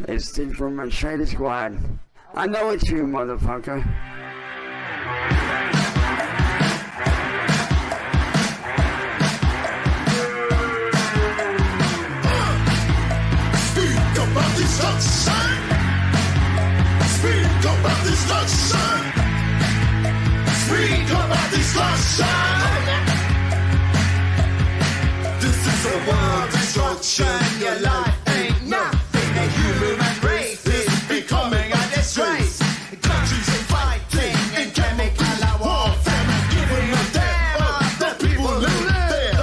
It's Steve from my Shady Squad. I know it's you, motherfucker. Speak about destruction. Speak about destruction. Speak about destruction. This is a world destruction. Your life ain't nothing. The human race is becoming a disgrace. Countries are fighting in chemical warfare. Giving a damn about the people who live there.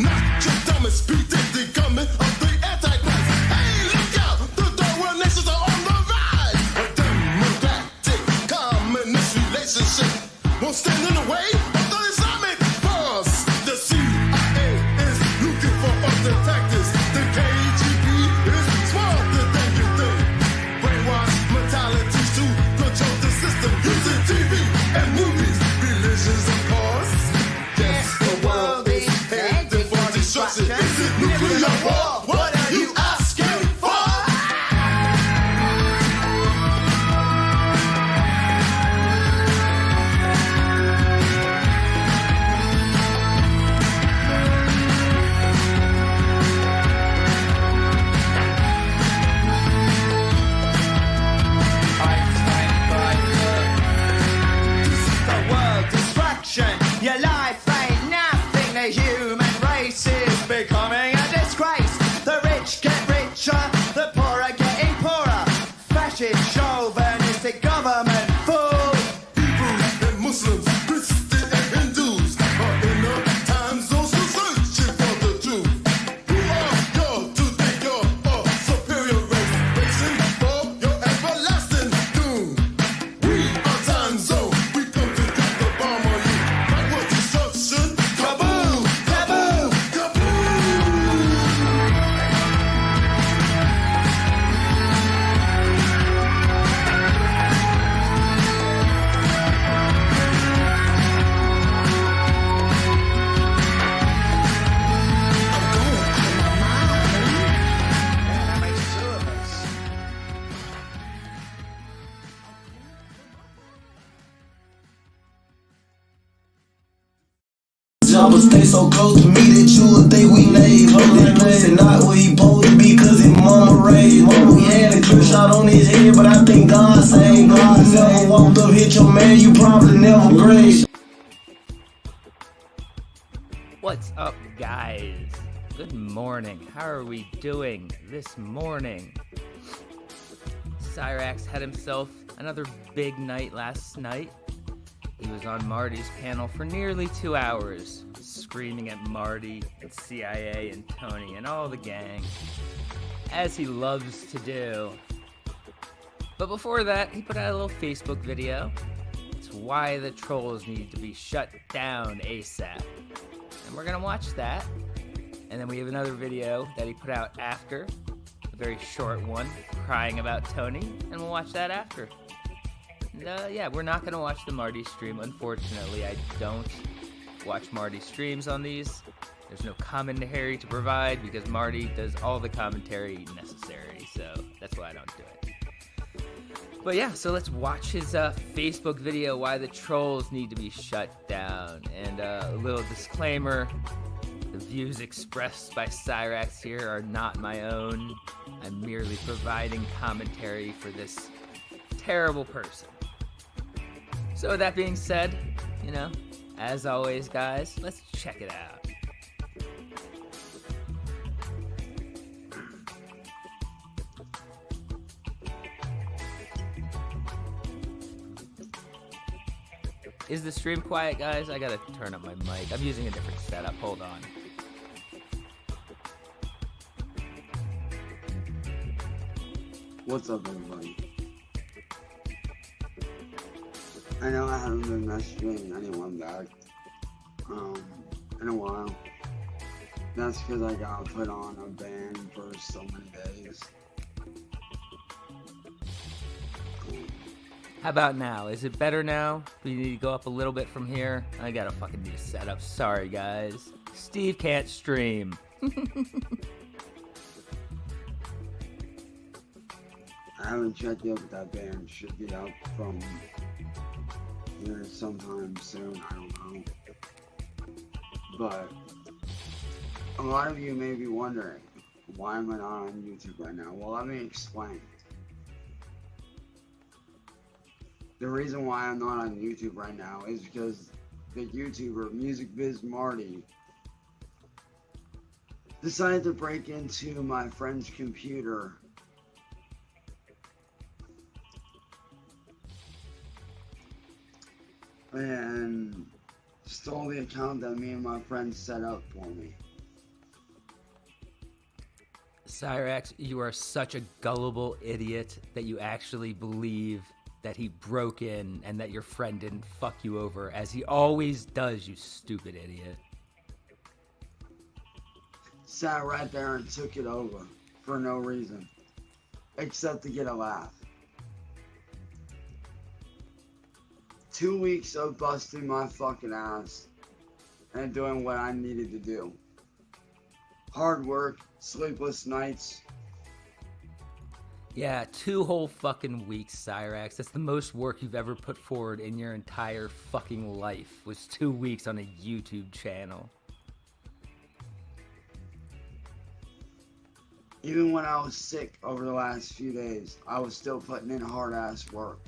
Not your dumbest speak the government of the Antichrist. Hey, look out! The third world nations are on the rise. A democratic communist relationship won't stand in the way of the Islamic force. The CIA is looking for other tactics. The KGB is smarter than you think. Brainwash mentalities to control the system using TV and movies. Religions, of course. Yes, the world is headed for destruction. Is it nuclear war? What are you asking for? The world destruction. Your life ain't nothing. The human race is becoming a disgrace. The rich get richer, the poor are getting poorer. Fascist, chauvinistic government fool. Hebrews and Muslims, Christians and Hindus are in the time zones searching for the truth. Who are you to think you're a superior race, racing for your everlasting doom? We are time zone. We come to drop the bomb on you. Backward destruction. Kaboom! Kaboom! Kaboom! I'm going out of my mind. Yeah, that makes two of us. Jabba stay so close to me that you would think we neighbors. That pussy not where he supposed to be cause his mama raised him. We had a clear shot on his head, but I think God saved him. You never walked up, hit your man, you probably never grazed. What's up, guys? Good morning. How are we doing this morning? Cyrax had himself another big night last night. He was on Marty's panel for nearly 2 hours, screaming at Marty and CIA and Tony and all the gang, as he loves to do. But before that, he put out a little Facebook video. It's why the trolls need to be shut down ASAP. And we're gonna watch that. And then we have another video that he put out after, a very short one, crying about Tony, and we'll watch that after. And, yeah, we're not gonna watch the Marty stream. Unfortunately, I don't watch Marty streams on these. There's no commentary to provide because Marty does all the commentary necessary, so that's why I don't do it. But yeah, so let's watch his Facebook video, why the trolls need to be shut down. And a little disclaimer, the views expressed by Cyrax here are not my own. I'm merely providing commentary for this terrible person. So with that being said, you know, as always, guys, let's check it out. Is the stream quiet, guys? I gotta turn up my mic. I'm using a different setup. Hold on. What's up, everybody? I know I haven't been messaging anyone back in a while. That's because I got put on a ban for so many days. How about now? Is it better now? Do you need to go up a little bit from here? I gotta fucking do a setup. Sorry, guys. Steve can't stream. I haven't checked yet, but that band should be up from here sometime soon. I don't know. But a lot of you may be wondering, why am I not on YouTube right now? Well, let me explain. The reason why I'm not on YouTube right now is because the YouTuber Music Biz Marty decided to break into my friend's computer and stole the account that me and my friend set up for me. Cyrax, you are such a gullible idiot that you actually believe that he broke in and that your friend didn't fuck you over, as he always does, you stupid idiot. Sat right there and took it over for no reason, except to get a laugh. 2 weeks of busting my fucking ass and doing what I needed to do. Hard work, sleepless nights. Yeah, 2 whole fucking weeks, Cyrax. That's the most work you've ever put forward in your entire fucking life, was 2 weeks on a YouTube channel. Even when I was sick over the last few days, I was still putting in hard ass work.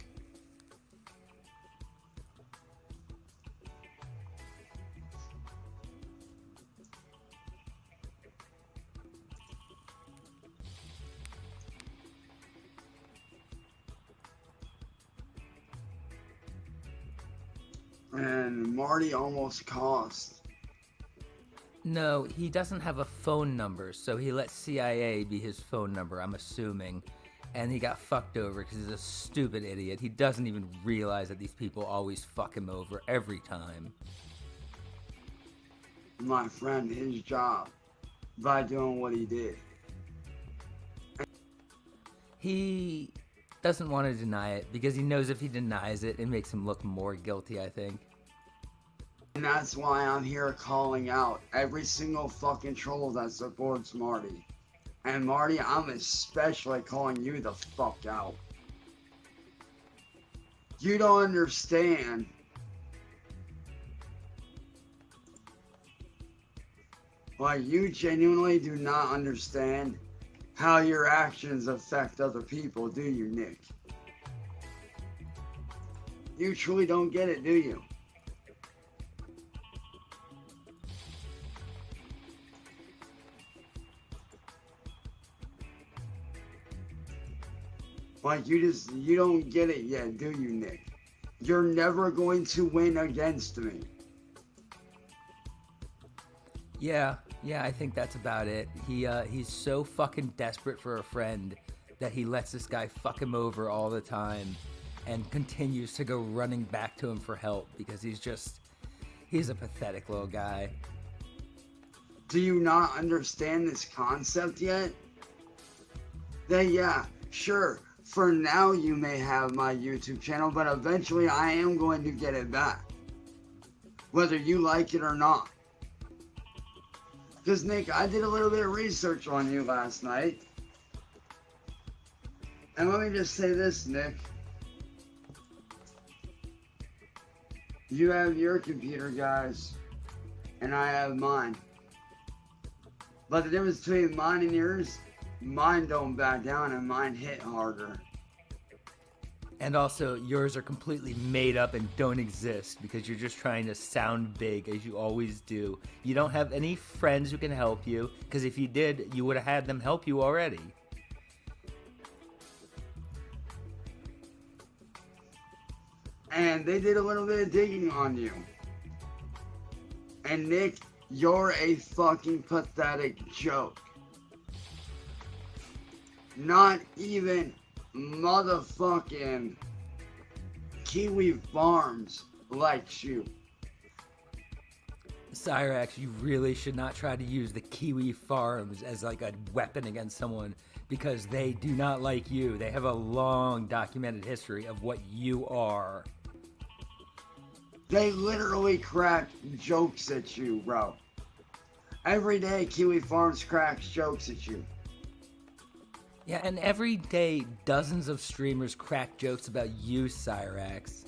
And Marty almost cost. No, he doesn't have a phone number, so he let CIA be his phone number, I'm assuming. And he got fucked over because he's a stupid idiot. He doesn't even realize that these people always fuck him over every time. My friend, his job, by doing what he did. He doesn't want to deny it because he knows if he denies it, it makes him look more guilty, I think. And that's why I'm here calling out every single fucking troll that supports Marty. And Marty, I'm especially calling you the fuck out. You don't understand. Like, you genuinely do not understand how your actions affect other people, do you, Nick? You truly don't get it, do you? Like, you don't get it yet, do you, Nick? You're never going to win against me. Yeah, I think that's about it. He's so fucking desperate for a friend that he lets this guy fuck him over all the time and continues to go running back to him for help because he's a pathetic little guy. Do you not understand this concept yet? Then yeah, sure, for now you may have my YouTube channel, but eventually I am going to get it back. Whether you like it or not. Because Nick, I did a little bit of research on you last night. And let me just say this, Nick. You have your computer, guys, and I have mine. But the difference between mine and yours, mine don't back down and mine hit harder. And also, yours are completely made up and don't exist because you're just trying to sound big, as you always do. You don't have any friends who can help you, because if you did, you would have had them help you already. And they did a little bit of digging on you. And Nick, you're a fucking pathetic joke. Not even motherfucking Kiwi Farms likes you. Cyrax, you really should not try to use the Kiwi Farms as like a weapon against someone because they do not like you. They have a long documented history of what you are. They literally crack jokes at you, bro. Every day Kiwi Farms cracks jokes at you. Yeah, and every day dozens of streamers crack jokes about you, Cyrax.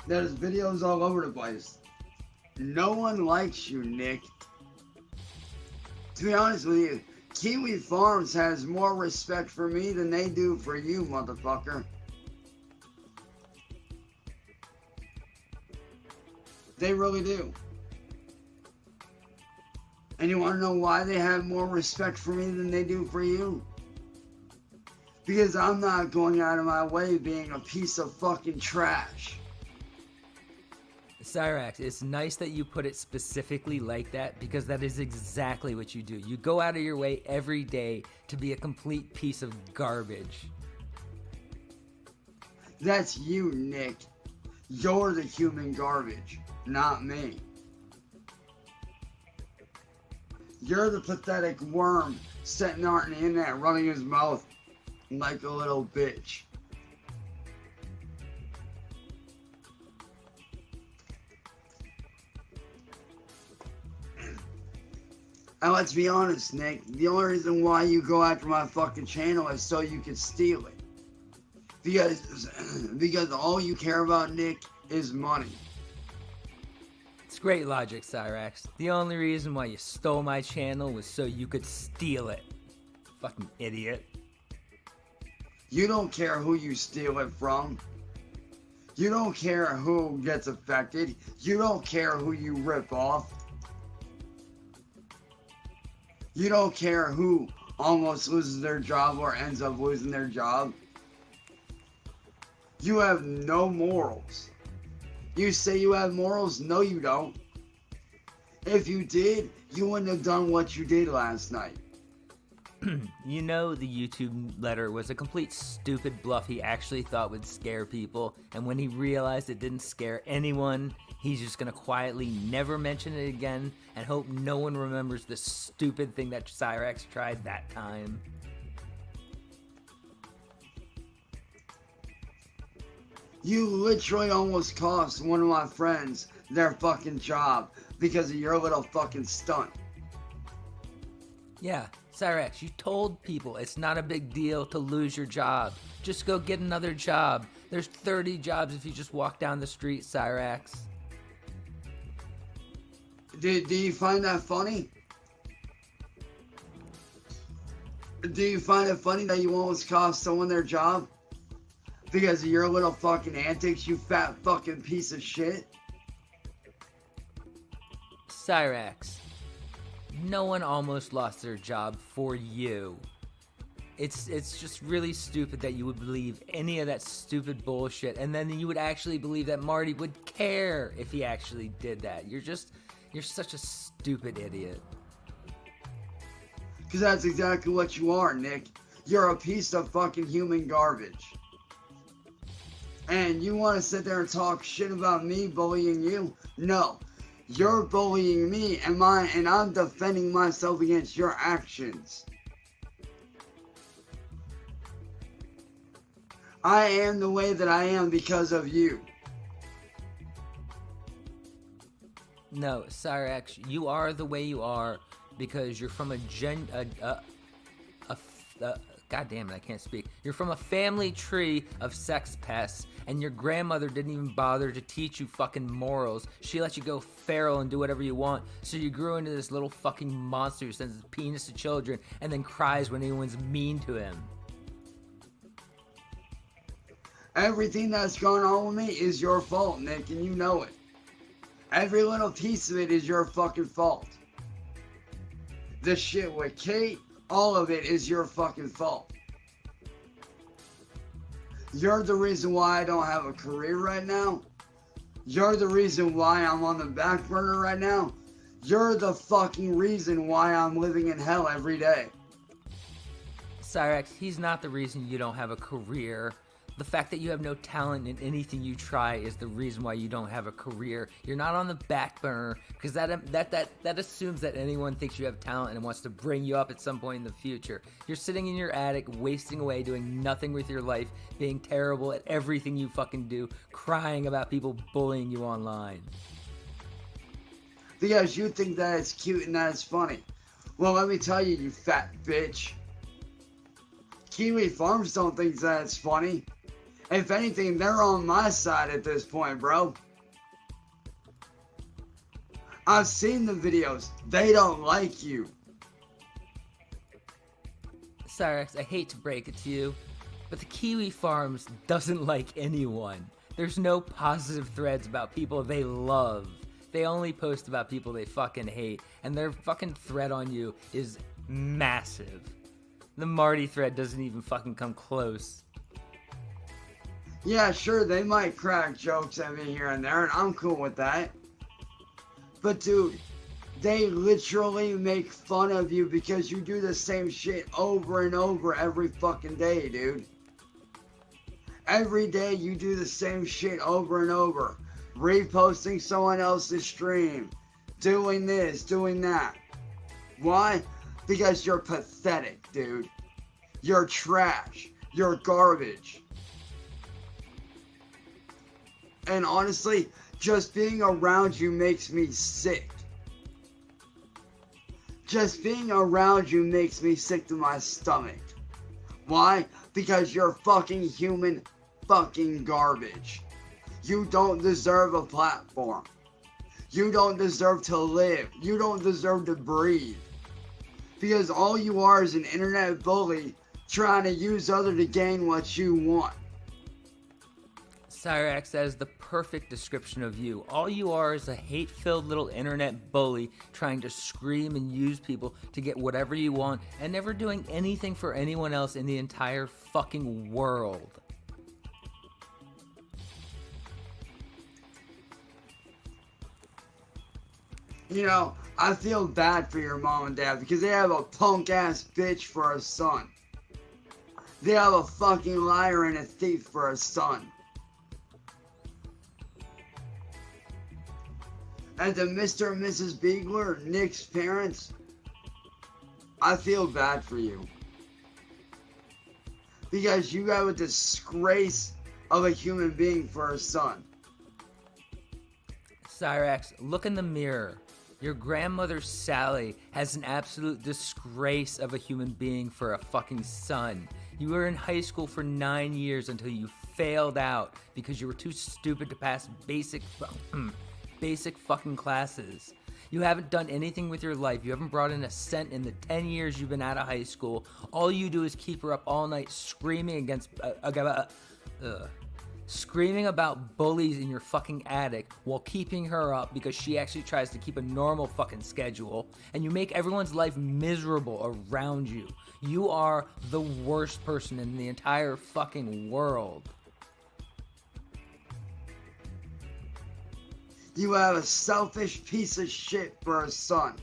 There's videos all over the place. No one likes you, Nick. To be honest with you, Kiwi Farms has more respect for me than they do for you, motherfucker. They really do. And you want to know why they have more respect for me than they do for you? Because I'm not going out of my way being a piece of fucking trash. Cyrax, it's nice that you put it specifically like that because that is exactly what you do. You go out of your way every day to be a complete piece of garbage. That's you, Nick. You're the human garbage, not me. You're the pathetic worm sitting out on the internet running his mouth like a little bitch. And let's be honest, Nick, the only reason why you go after my fucking channel is so you can steal it. Because all you care about, Nick, is money. It's great logic, Cyrax. The only reason why you stole my channel was so you could steal it. Fucking idiot. You don't care who you steal it from. You don't care who gets affected. You don't care who you rip off. You don't care who almost loses their job or ends up losing their job. You have no morals. You say you have morals? No, you don't. If you did, you wouldn't have done what you did last night. You know the YouTube letter was a complete stupid bluff he actually thought would scare people, and when he realized it didn't scare anyone, he's just gonna quietly never mention it again and hope no one remembers the stupid thing that Cyrax tried that time. You literally almost cost one of my friends their fucking job because of your little fucking stunt. Yeah, Cyrax, you told people it's not a big deal to lose your job. Just go get another job. There's 30 jobs if you just walk down the street, Cyrax. Do you find that funny? Do you find it funny that you almost cost someone their job? Because of your little fucking antics, you fat fucking piece of shit? Cyrax, no one almost lost their job for you. It's just really stupid that you would believe any of that stupid bullshit, and then you would actually believe that Marty would care if he actually did that. You're such a stupid idiot. Because that's exactly what you are, Nick. You're a piece of fucking human garbage. And you want to sit there and talk shit about me bullying you? No. You're bullying me and I'm defending myself against your actions. I am the way that I am because of you. No, Cyrax, you are the way you are because you're from God damn it, I can't speak. You're from a family tree of sex pests, and your grandmother didn't even bother to teach you fucking morals. She let you go feral and do whatever you want, so you grew into this little fucking monster who sends his penis to children and then cries when anyone's mean to him. Everything that's going on with me is your fault, Nick, and you know it. Every little piece of it is your fucking fault. The shit with Kate, all of it is your fucking fault. You're the reason why I don't have a career right now. You're the reason why I'm on the back burner right now. You're the fucking reason why I'm living in hell every day. Cyrax, he's not the reason you don't have a career. The fact that you have no talent in anything you try is the reason why you don't have a career. You're not on the back burner because that assumes that anyone thinks you have talent and wants to bring you up at some point in the future. You're sitting in your attic, wasting away, doing nothing with your life, being terrible at everything you fucking do, crying about people bullying you online. because you think that it's cute and that it's funny. Well, let me tell you, you fat bitch. Kiwi Farms don't think that it's funny. If anything, they're on my side at this point, bro. I've seen the videos. They don't like you. Cyraxx, I hate to break it to you, but the Kiwi Farms doesn't like anyone. There's no positive threads about people they love. They only post about people they fucking hate, and their fucking thread on you is massive. The Marty thread doesn't even fucking come close. Yeah, sure, they might crack jokes at me here and there, and I'm cool with that. But dude, they literally make fun of you because you do the same shit over and over every fucking day, dude. Every day you do the same shit over and over. Reposting someone else's stream. Doing this, doing that. Why? Because you're pathetic, dude. You're trash. You're garbage. And honestly, just being around you makes me sick. Just being around you makes me sick to my stomach. Why? Because you're fucking human fucking garbage. You don't deserve a platform. You don't deserve to live. You don't deserve to breathe. Because all you are is an internet bully trying to use others to gain what you want. Cyraxx, that is the perfect description of you. All you are is a hate-filled little internet bully trying to scream and use people to get whatever you want and never doing anything for anyone else in the entire fucking world. You know, I feel bad for your mom and dad because they have a punk-ass bitch for a son. They have a fucking liar and a thief for a son. And to Mr. and Mrs. Beagler, Nick's parents, I feel bad for you. Because you have a disgrace of a human being for a son. Cyraxx, look in the mirror. Your grandmother Sally has an absolute disgrace of a human being for a fucking son. You were in high school for 9 years until you failed out because you were too stupid to pass basic fucking classes. You haven't done anything with your life. You haven't brought in a cent in the 10 years you've been out of high school. All you do is keep her up all night screaming screaming about bullies in your fucking attic while keeping her up because she actually tries to keep a normal fucking schedule, and you make everyone's life miserable around you. You are the worst person in the entire fucking world. You have a selfish piece of shit for a son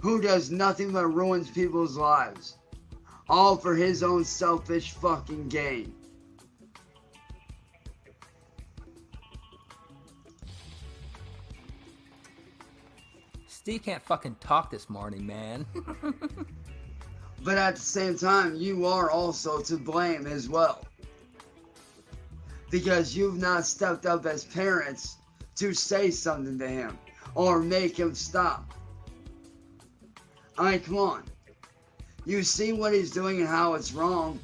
who does nothing but ruins people's lives, all for his own selfish fucking gain. Steve can't fucking talk this morning, man. But at the same time, you are also to blame as well. Because you've not stepped up as parents to say something to him or make him stop. I mean, come on. You see what he's doing and how it's wrong.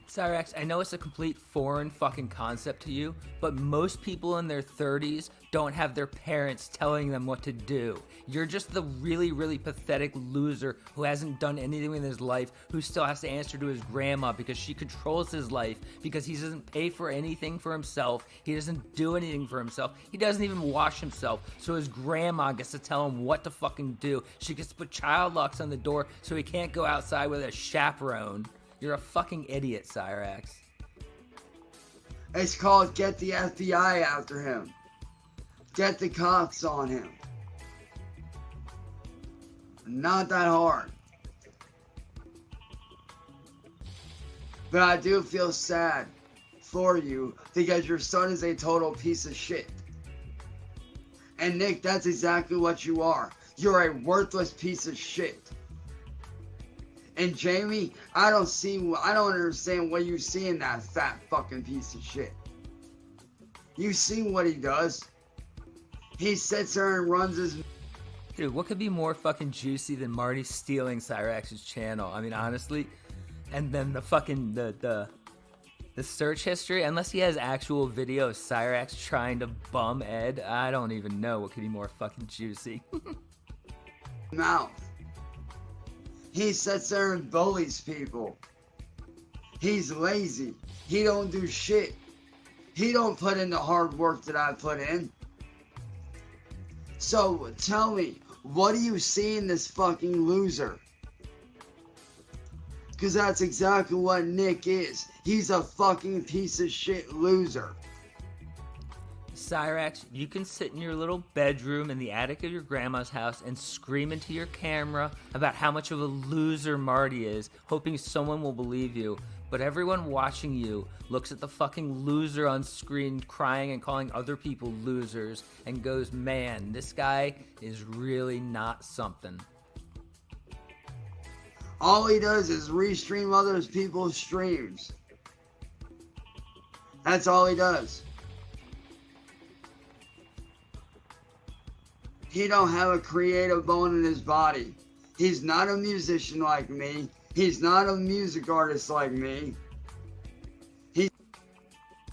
Cyraxx, I know it's a complete foreign fucking concept to you, but most people in their 30s don't have their parents telling them what to do. You're just the really, really pathetic loser who hasn't done anything in his life, who still has to answer to his grandma because she controls his life, because he doesn't pay for anything for himself, he doesn't do anything for himself, he doesn't even wash himself, so his grandma gets to tell him what to fucking do. She gets to put child locks on the door so he can't go outside with a chaperone. You're a fucking idiot, Cyraxx. It's called get the FBI after him. Get the cops on him. Not that hard. But I do feel sad for you because your son is a total piece of shit. And Nick, that's exactly what you are. You're a worthless piece of shit. And Jamie, I don't understand what you see in that fat fucking piece of shit. You see what he does? He sits there and runs his... Dude, what could be more fucking juicy than Marty stealing Cyrax's channel? I mean, honestly. And then the fucking, the search history, unless he has actual video of Cyrax trying to bum Ed, I don't even know what could be more fucking juicy. mouth. He sits there and bullies people. He's lazy. He don't do shit. He don't put in the hard work that I put in. So tell me, what do you see in this fucking loser? Because that's exactly what Nick is. He's a fucking piece of shit loser. Cyrax, you can sit in your little bedroom in the attic of your grandma's house and scream into your camera about how much of a loser Marty is, hoping someone will believe you. But everyone watching you looks at the fucking loser on screen crying and calling other people losers and goes, man, this guy is really not something. All he does is restream other people's streams. That's all he does. He don't have a creative bone in his body. He's not a musician like me. He's not a music artist like me.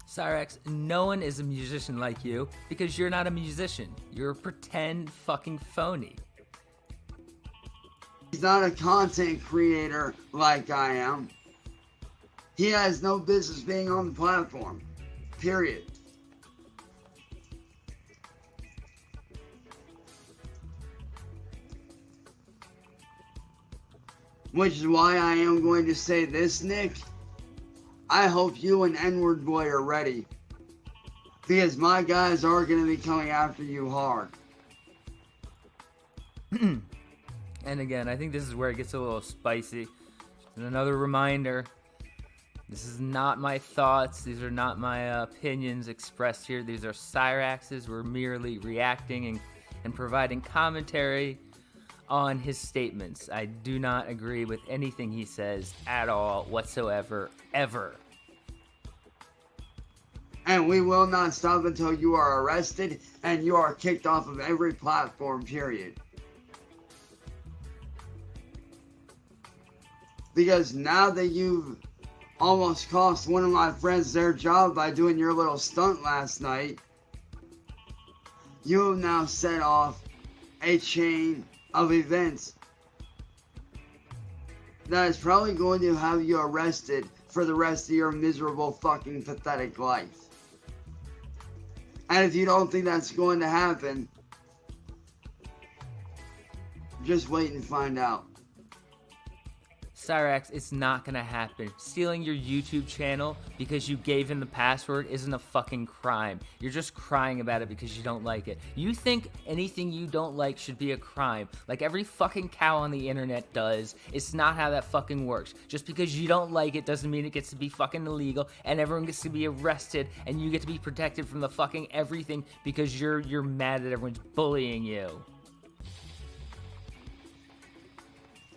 Cyrax, no one is a musician like you because you're not a musician. You're a pretend fucking phony. He's not a content creator like I am. He has no business being on the platform. Period. Which is why I am going to say this, Nick. I hope you and N-word boy are ready. Because my guys are going to be coming after you hard. And again, I think this is where it gets a little spicy. And another reminder, this is not my thoughts. These are not my opinions expressed here. These are Cyrax's. We're merely reacting and providing commentary on his statements. I do not agree with anything he says at all, whatsoever, ever. And we will not stop until you are arrested and you are kicked off of every platform, period. Because now that you've almost cost one of my friends their job by doing your little stunt last night, you have now set off a chain of events that is probably going to have you arrested for the rest of your miserable fucking pathetic life. And if you don't think that's going to happen, just wait and find out. Cyrax, it's not gonna happen. Stealing your YouTube channel because you gave him the password isn't a fucking crime. You're just crying about it because you don't like it. You think anything you don't like should be a crime, like every fucking cow on the internet does. It's not how that fucking works. Just because you don't like it doesn't mean it gets to be fucking illegal and everyone gets to be arrested and you get to be protected from the fucking everything because you're mad that everyone's bullying you.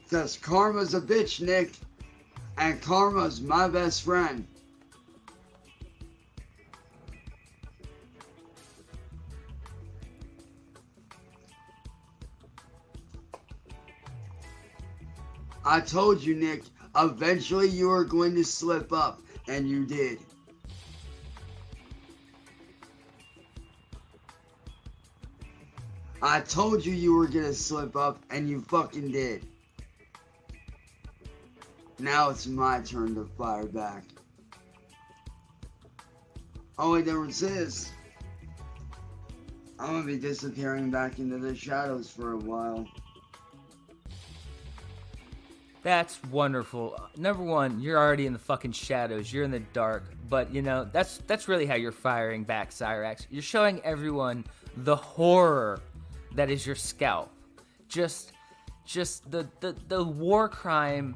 Because karma's a bitch, Nick. And karma's my best friend. I told you, Nick, eventually you were going to slip up. And you did. I told you you were going to slip up. And you fucking did. Now it's my turn to fire back. Only difference is, I'm gonna be disappearing back into the shadows for a while. That's wonderful. Number one, you're already in the fucking shadows. You're in the dark. But, you know, that's really how you're firing back, Cyrax. You're showing everyone the horror that is your scalp. Just the war crime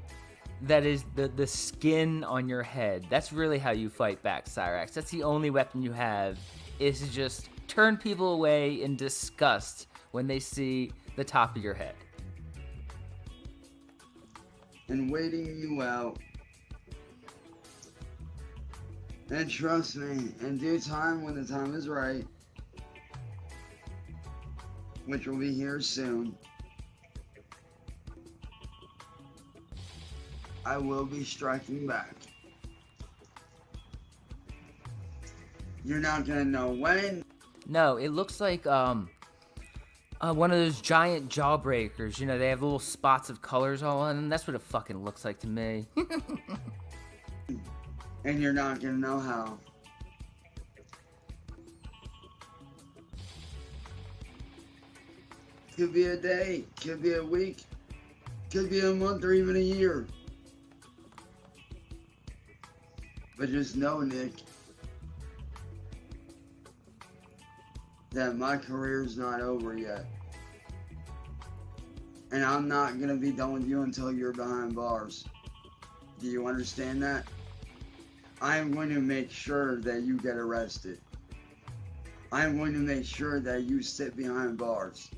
that is the skin on your head. That's really how you fight back, Cyrax. That's the only weapon you have, is to just turn people away in disgust when they see the top of your head. And waiting you out And trust me, in due time, when the time is right, which will be here soon, I will be striking back. You're not gonna know when. No, it looks like one of those giant jawbreakers. You know, they have little spots of colors all on them. That's what it fucking looks like to me. And you're not gonna know how. Could be a day, could be a week, could be a month, or even a year. But just know, Nick, that my career's not over yet. And I'm not gonna be done with you until you're behind bars. Do you understand that? I am going to make sure that you get arrested. I am going to make sure that you sit behind bars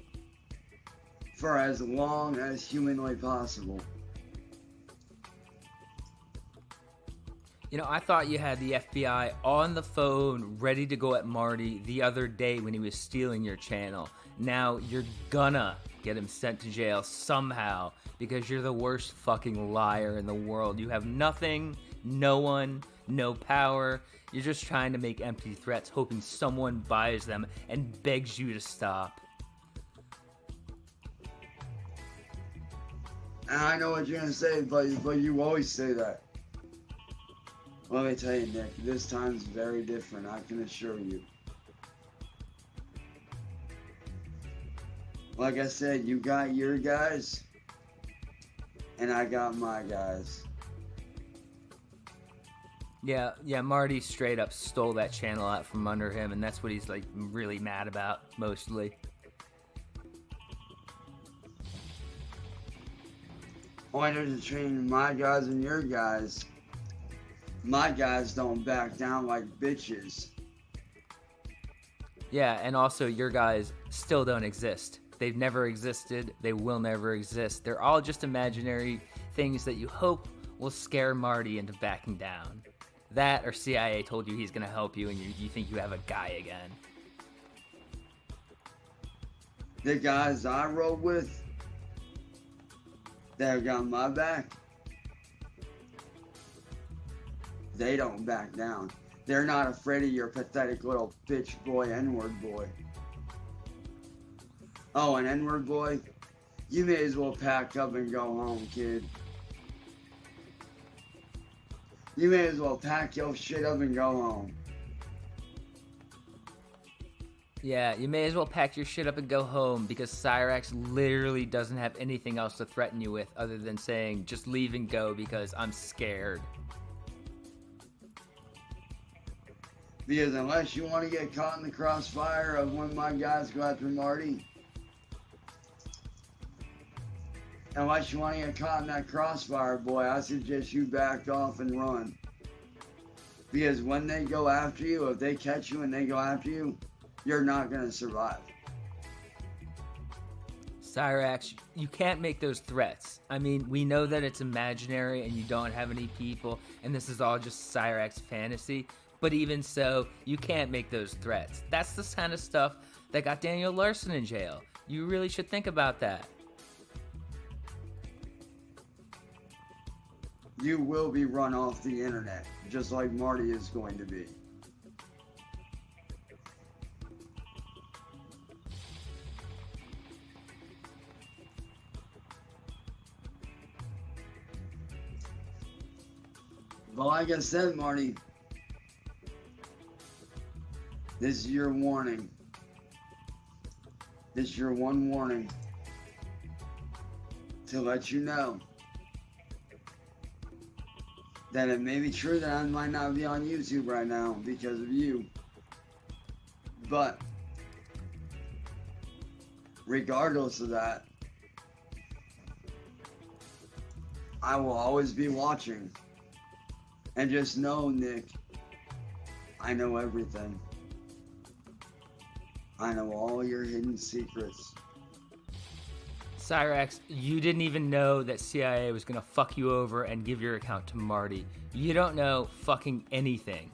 for as long as humanly possible. You know, I thought you had the FBI on the phone ready to go at Marty the other day when he was stealing your channel. Now you're gonna get him sent to jail somehow because you're the worst fucking liar in the world. You have nothing, no one, no power. You're just trying to make empty threats, hoping someone buys them and begs you to stop. And I know what you're gonna say, but you always say that. Let me tell you, Nick, this time's very different, I can assure you. Like I said, you got your guys, and I got my guys. Yeah, Marty straight up stole that channel out from under him, and that's what he's like really mad about, mostly. Pointed to train my guys and your guys. My guys don't back down like bitches. Yeah, and also your guys still don't exist. They've never existed. They will never exist. They're all just imaginary things that you hope will scare Marty into backing down. That or CIA told you he's gonna help you and you think you have a guy again. The guys I rode with, that got my back, they don't back down. They're not afraid of your pathetic little bitch boy, N-word boy. Oh, an N-word boy? You may as well pack up and go home, kid. You may as well pack your shit up and go home. Yeah, you may as well pack your shit up and go home because Cyrax literally doesn't have anything else to threaten you with other than saying, just leave and go because I'm scared. Because unless you want to get caught in the crossfire of when my guys go after Marty, unless you want to get caught in that crossfire, boy, I suggest you back off and run. Because when they go after you, if they catch you and they go after you, you're not going to survive. Cyrax, you can't make those threats. I mean, we know that it's imaginary and you don't have any people, and this is all just Cyrax fantasy, but even so, you can't make those threats. That's the kind of stuff that got Daniel Larson in jail. You really should think about that. You will be run off the internet, just like Marty is going to be. But like I said, Marty, this is your warning. This is your one warning to let you know that it may be true that I might not be on YouTube right now because of you. But regardless of that, I will always be watching. And just know, Nick, I know everything. I know all your hidden secrets. Cyrax, you didn't even know that CIA was gonna fuck you over and give your account to Marty. You don't know fucking anything.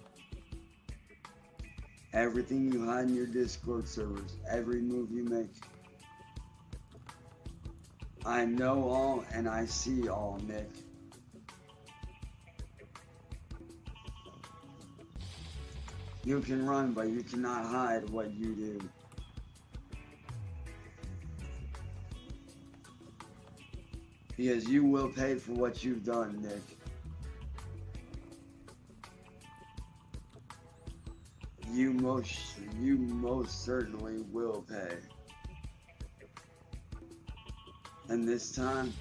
Everything you hide in your Discord servers, every move you make. I know all and I see all, Nick. You can run, but you cannot hide what you do. Because you will pay for what you've done, Nick. You most certainly will pay. And this time,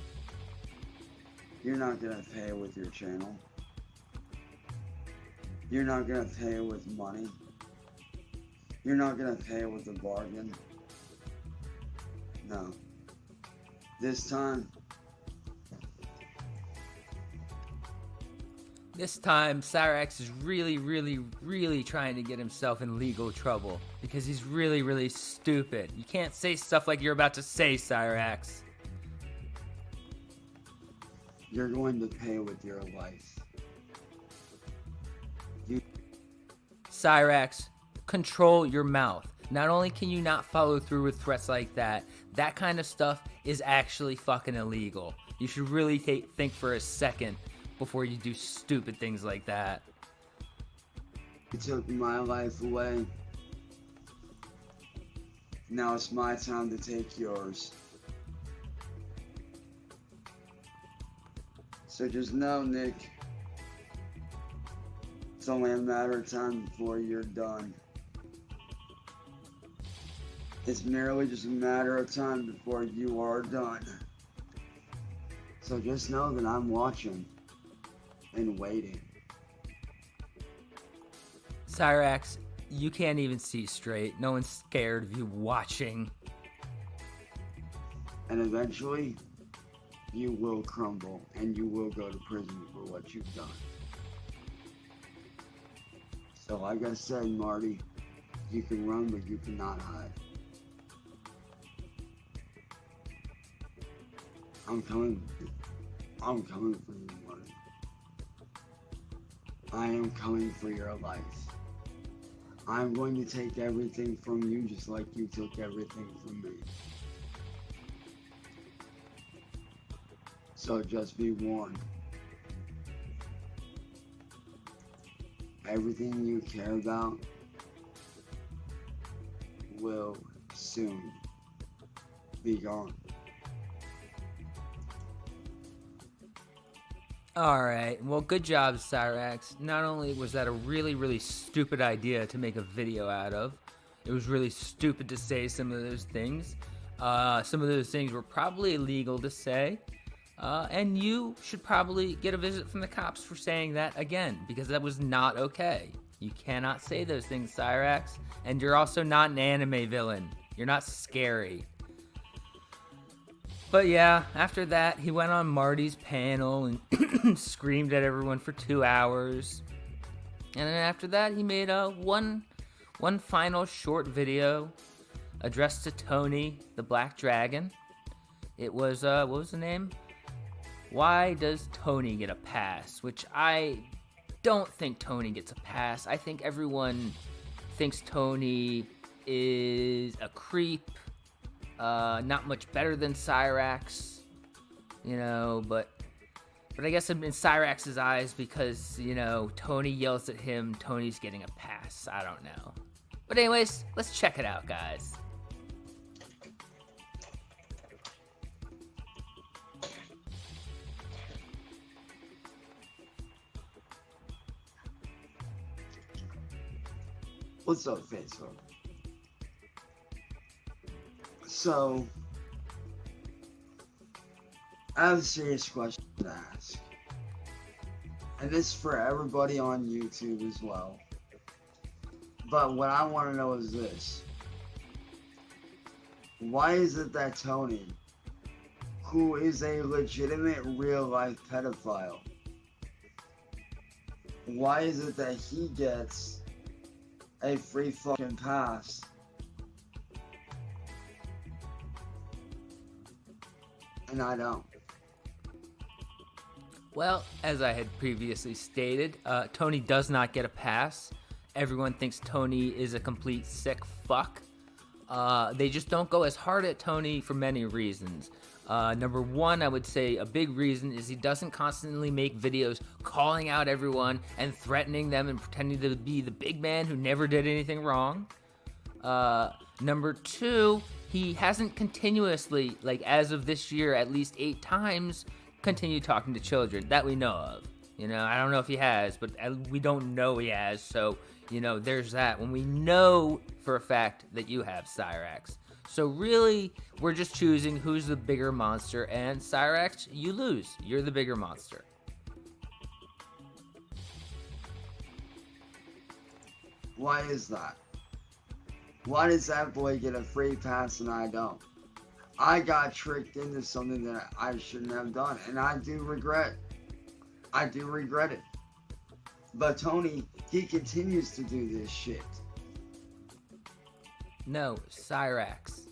you're not gonna pay with your channel. You're not gonna pay with money. You're not gonna pay with a bargain. No. This time, Cyraxx is really trying to get himself in legal trouble because he's really stupid. You can't say stuff like you're about to say, Cyraxx. you're going to pay with your life. Cyraxx, control your mouth. Not only can you not follow through with threats like that, that kind of stuff is actually fucking illegal. You should really think for a second before you do stupid things like that. You took my life away. Now it's my time to take yours. So just know, Nick, it's only a matter of time before you're done. It's merely just a matter of time before you are done. So just know that I'm watching and waiting. Cyraxx, you can't even see straight. No one's scared of you watching. And eventually, you will crumble and you will go to prison for what you've done. So like I said, Marty, you can run, but you cannot hide. I'm coming for you, Marty. I am coming for your life. I'm going to take everything from you just like you took everything from me. So just be warned. Everything you care about will soon be gone. Alright, well, good job, Cyraxx. Not only was that a really stupid idea to make a video out of, it was really stupid to say some of those things. Some of those things were probably illegal to say. And you should probably get a visit from the cops for saying that again, because that was not okay. You cannot say those things, Cyraxx. And you're also not an anime villain. You're not scary. But yeah, after that, he went on Marty's panel and screamed at everyone for 2 hours. And then after that, he made one final short video addressed to Tony, the Black Dragon. It was, what was the name? Why does Tony get a pass? Which I don't think Tony gets a pass. I think everyone thinks Tony is a creep. Not much better than Cyraxx, you know, but I guess in Cyraxx's eyes, because, you know, Tony yells at him, Tony's getting a pass. I don't know. But anyways, let's check it out, guys. What's up, Facebook? So, I have a serious question to ask. And this is for everybody on YouTube as well. But what I want to know is this. Why is it that Tony, who is a legitimate real-life pedophile, why is it that he gets a free fucking pass and I don't? Well, as I had previously stated, Tony does not get a pass, everyone thinks Tony is a complete sick fuck. They just don't go as hard at Tony for many reasons. Number one, I would say a big reason is he doesn't constantly make videos calling out everyone and threatening them and pretending to be the big man who never did anything wrong. Number two, he hasn't continuously, like as of this year, at least 8 times, continued talking to children that we know of. You know, I don't know if he has, but we don't know he has, so, you know, there's that. When we know for a fact that you have Cyraxx. So really, we're just choosing who's the bigger monster, and Cyraxx, you lose. You're the bigger monster. Why is that? Why does that boy get a free pass and I don't? I got tricked into something that I shouldn't have done, and I do regret it. But Tony, he continues to do this shit. No, Cyraxx.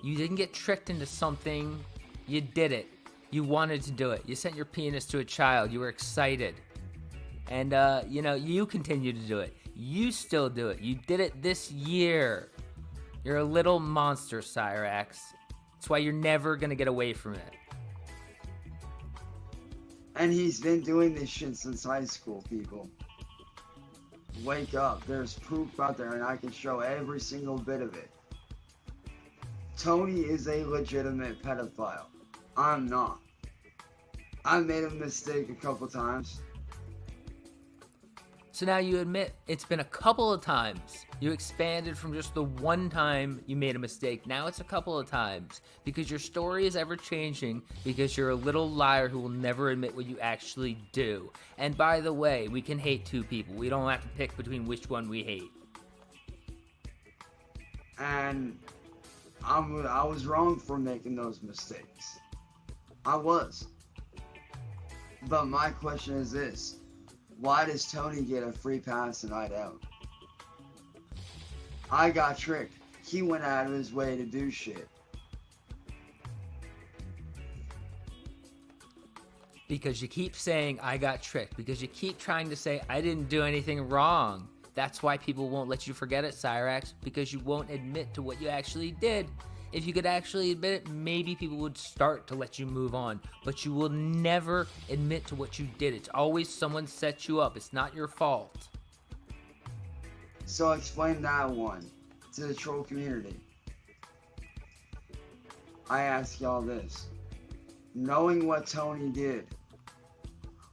You didn't get tricked into something. You did it. You wanted to do it. You sent your penis to a child. You were excited. And, you know, you continue to do it. You still do it. You did it this year. You're a little monster, Cyraxx. That's why you're never going to get away from it. And he's been doing this shit since high school, people. Wake up. There's proof out there, and I can show every single bit of it. Tony is a legitimate pedophile. I'm not. I made a mistake a couple times. So now you admit it's been a couple of times. You expanded from just the one time you made a mistake. Now it's a couple of times. Because your story is ever changing. Because you're a little liar who will never admit what you actually do. And by the way, we can hate 2 people. We don't have to pick between which one we hate. And I was wrong for making those mistakes. I was. But my question is this. Why does Tony get a free pass and I don't? I got tricked. He went out of his way to do shit. Because you keep saying, I got tricked. Because you keep trying to say, I didn't do anything wrong. That's why people won't let you forget it, Cyraxx. Because you won't admit to what you actually did. If you could actually admit it, maybe people would start to let you move on. But you will never admit to what you did. It's always someone set you up. It's not your fault. So explain that one to the troll community. I ask y'all this. Knowing what Tony did,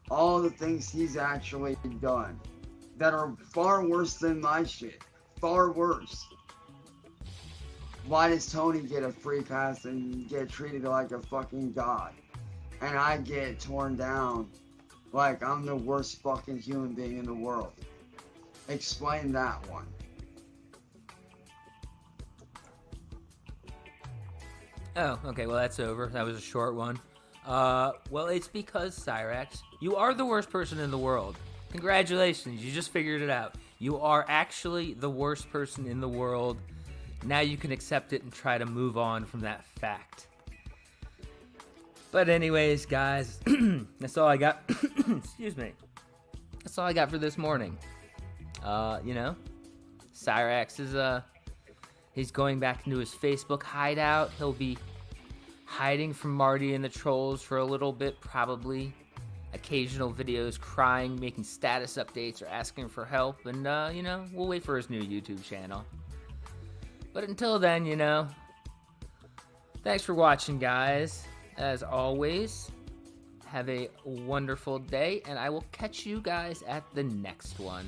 all the things he's actually done that are far worse than my shit, far worse. Why does Tony get a free pass and get treated like a fucking god? And I get torn down like I'm the worst fucking human being in the world. Explain that one. Oh, okay, well that's over. That was a short one. Well, it's because, Cyraxx, you are the worst person in the world. Congratulations, you just figured it out. You are actually the worst person in the world. Now you can accept it and try to move on from that fact. But anyways, guys, that's all I got. Excuse me. That's all I got for this morning. You know, Cyraxx is, he's going back into his Facebook hideout. He'll be hiding from Marty and the trolls for a little bit, probably. Occasional videos crying, making status updates, or asking for help. And, you know, we'll wait for his new YouTube channel. But until then, you know, thanks for watching, guys. As always, have a wonderful day, and I will catch you guys at the next one.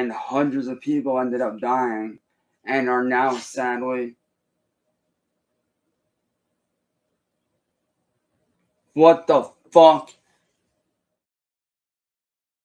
and hundreds of people ended up dying and are now sadly. What the fuck